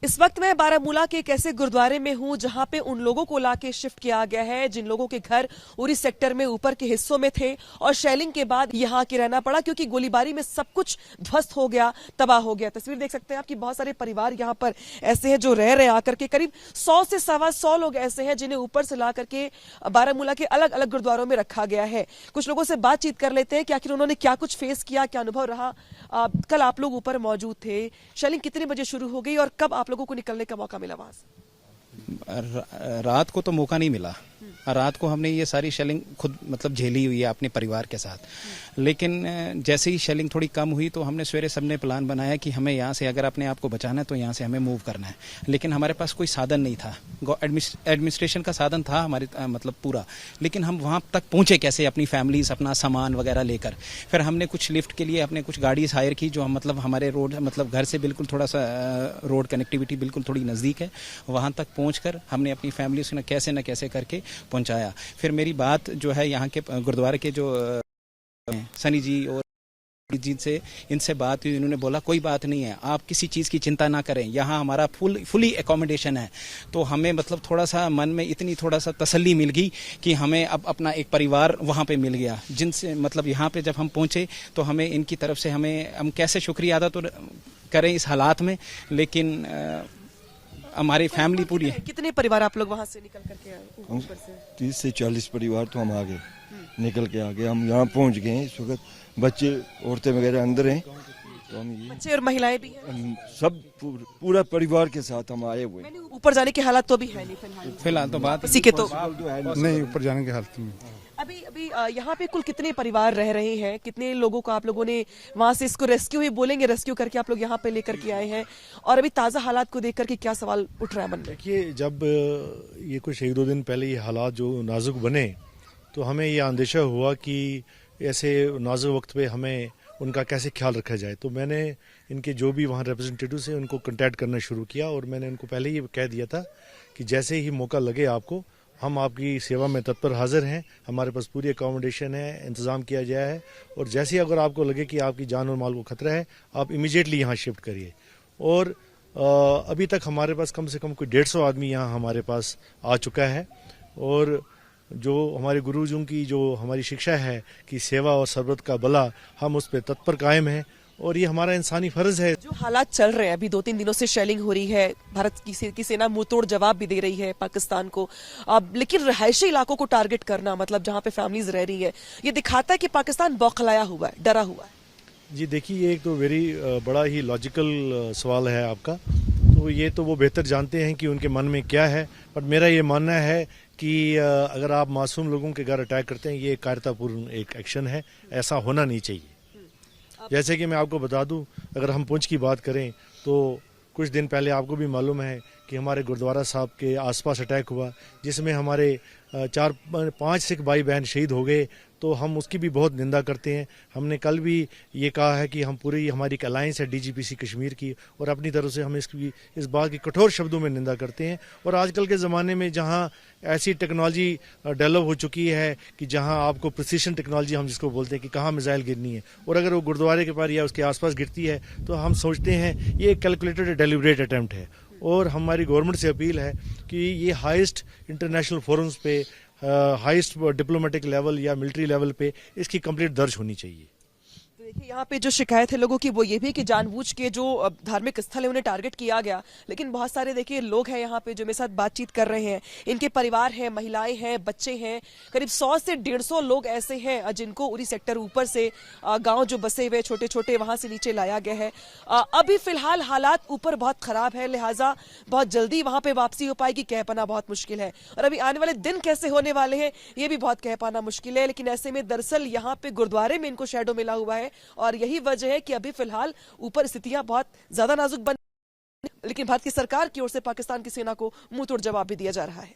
इस वक्त मैं बारामूला के एक ऐसे गुरुद्वारे में हूं जहां पे उन लोगों को लाके शिफ्ट किया गया है जिन लोगों के घर उरी सेक्टर में ऊपर के हिस्सों में थे और शेलिंग के बाद यहां के रहना पड़ा क्योंकि गोलीबारी में सब कुछ ध्वस्त हो गया, तबाह हो गया। तस्वीर देख सकते हैं आप कि बहुत सारे परिवार यहां पर ऐसे हैं जो रह रहे आकर के। करीब 100 से 125 लोग ऐसे हैं जिन्हें ऊपर से ला करके बारामूला के अलग अलग गुरुद्वारों में रखा गया है। कुछ लोगों से बातचीत कर लेते हैं कि आखिर उन्होंने क्या कुछ फेस किया, क्या अनुभव रहा। कल आप लोग ऊपर मौजूद थे, शेलिंग कितने बजे शुरू हो गई और कब आप लोगों को निकलने का मौका मिला वहां से? रात को तो मौका नहीं मिला। रात को हमने ये सारी शेलिंग खुद मतलब झेली हुई है अपने परिवार के साथ। लेकिन जैसे ही शेलिंग थोड़ी कम हुई तो हमने सवेरे सबने प्लान बनाया कि हमें यहाँ से अगर अपने आप को बचाना है तो यहाँ से हमें मूव करना है। लेकिन हमारे पास कोई साधन नहीं था। एडमिनिस्ट्रेशन का साधन था हमारे मतलब पूरा, लेकिन हम वहाँ तक पहुँचे कैसे अपनी फैमिलीज अपना सामान वगैरह लेकर। फिर हमने कुछ लिफ्ट के लिए अपने कुछ गाड़ीज हायर की जो हम मतलब हमारे रोड मतलब घर से बिल्कुल थोड़ा सा रोड कनेक्टिविटी बिल्कुल थोड़ी नज़दीक है। वहाँ तक पहुँच कर हमने अपनी फैमिली से न कैसे करके पहुंचाया। फिर मेरी बात जो है यहाँ के गुरुद्वारे के जो सनी जी और जिनसे इनसे बात हुई, इन्होंने बोला कोई बात नहीं है, आप किसी चीज़ की चिंता ना करें, यहाँ हमारा फुली एकोमोडेशन है। तो हमें मतलब थोड़ा सा मन में इतनी थोड़ा सा तसल्ली मिल गई कि हमें अब अपना एक परिवार वहाँ पे मिल गया जिनसे मतलब यहाँ पे जब हम पहुँचे तो हमें इनकी तरफ से हम कैसे शुक्रिया अदा तो करें इस हालात में। लेकिन हमारी फैमिली पूरी है। कितने परिवार आप लोग वहां से निकल करके आए? 30 से 40 परिवार तो हम आ गए, निकल के आ गए। हम यहाँ पहुँच गए हैं। इस वक्त बच्चे औरतें वगैरह अंदर हैं, तो हम ये बच्चे और महिलाएं भी हैं, सब पूरा परिवार के साथ हम आए हुए। ऊपर जाने की हालत तो भी है नहीं फिलहाल तो बात इसी के तो नहीं ऊपर जाने की हालत में। अभी यहाँ पे कुल कितने परिवार रह रहे हैं? कितने लोगों को आप लोगों ने वहां से इसको रेस्क्यू ही बोलेंगे, रेस्क्यू करके आप लोग यहाँ पे लेकर के आए हैं? और अभी ताजा हालात को देख करके क्या सवाल उठ रहा है मन में? देखिए, जब ये कुछ 1-2 दिन पहले ये हालात जो नाजुक बने तो हमें ये अंदेशा हुआ कि ऐसे नाजुक वक्त पे हमें उनका कैसे ख्याल रखा जाए। तो मैंने इनके जो भी वहाँ रिप्रेजेंटेटिव्स हैं उनको कॉन्टैक्ट करना शुरू किया और मैंने उनको पहले ही कह दिया था कि जैसे ही मौका लगे आपको, हम आपकी सेवा में तत्पर हाजिर हैं। हमारे पास पूरी अकोमोडेशन है, इंतज़ाम किया गया है और जैसे ही अगर आपको लगे कि आपकी जान और माल को खतरा है, आप इमीडिएटली यहाँ शिफ्ट करिए। और अभी तक हमारे पास कम से कम कोई 150 आदमी यहाँ हमारे पास आ चुका है। और जो हमारे गुरुजों की जो हमारी शिक्षा है कि सेवा और सरबत का भला, हम उस पर तत्पर कायम हैं और ये हमारा इंसानी फर्ज है। जो हालात चल रहे हैं, अभी 2-3 दिनों से शेलिंग हो रही है, भारत की सेना मुंहतोड़ जवाब भी दे रही है पाकिस्तान को। लेकिन रहायशी इलाकों को टारगेट करना, मतलब जहां पे फैमिलीज रह रही है, ये दिखाता है कि पाकिस्तान बौखलाया हुआ है, डरा हुआ है। जी देखिए, ये एक तो वेरी बड़ा ही लॉजिकल सवाल है आपका। तो ये तो वो बेहतर जानते हैं कि उनके मन में क्या है, बट मेरा ये मानना है कि अगर आप मासूम लोगों के घर अटैक करते हैं, ये कायरतापूर्ण एक एक्शन है, ऐसा होना नहीं चाहिए। जैसे कि मैं आपको बता दूं, अगर हम पुंछ की बात करें तो कुछ दिन पहले आपको भी मालूम है कि हमारे गुरुद्वारा साहब के आसपास अटैक हुआ जिसमें हमारे 4-5 सिख भाई बहन शहीद हो गए। तो हम उसकी भी बहुत निंदा करते हैं। हमने कल भी ये कहा है कि हम पूरी हमारी एक अलायंस है डीजीपीसी कश्मीर की और अपनी तरफ से हम इस बात की कठोर शब्दों में निंदा करते हैं। और आजकल के ज़माने में जहां ऐसी टेक्नोलॉजी डेवलप हो चुकी है कि जहां आपको प्रिसीशन टेक्नोलॉजी हम जिसको बोलते हैं कि कहाँ मिसाइल गिरनी है और अगर वो गुरुद्वारे के पार या उसके आसपास गिरती है तो हम सोचते हैं ये कैलकुलेटेड डेलिब्रेट अटैम्प्ट है। और हमारी गवर्नमेंट से अपील है कि ये हाईएस्ट इंटरनेशनल फोरम्स पे, हाईएस्ट डिप्लोमेटिक लेवल या मिलिट्री लेवल पे इसकी कंप्लीट दर्ज होनी चाहिए। देखिए, यहाँ पे जो शिकायत है लोगों की वो ये भी कि जानबूझ के जो धार्मिक स्थल है उन्हें टारगेट किया गया। लेकिन बहुत सारे देखिए लोग हैं यहाँ पे जो मेरे साथ बातचीत कर रहे हैं, इनके परिवार हैं, महिलाएं हैं, बच्चे हैं। करीब 100 से 150 लोग ऐसे हैं जिनको उरी सेक्टर ऊपर से गांव जो बसे हुए छोटे छोटे वहां से नीचे लाया गया है। अभी फिलहाल हालात ऊपर बहुत खराब है, लिहाजा बहुत जल्दी वहां पे वापसी हो पाएगी कह पाना बहुत मुश्किल है। और अभी आने वाले दिन कैसे होने वाले हैं ये भी बहुत कह पाना मुश्किल है। लेकिन ऐसे में दरअसल यहाँ पे गुरुद्वारे में इनको शैडो मिला हुआ है और यही वजह है कि अभी फिलहाल ऊपर स्थितियां बहुत ज्यादा नाजुक बन, लेकिन भारत की सरकार की ओर से पाकिस्तान की सेना को मुंहतोड़ जवाब भी दिया जा रहा है।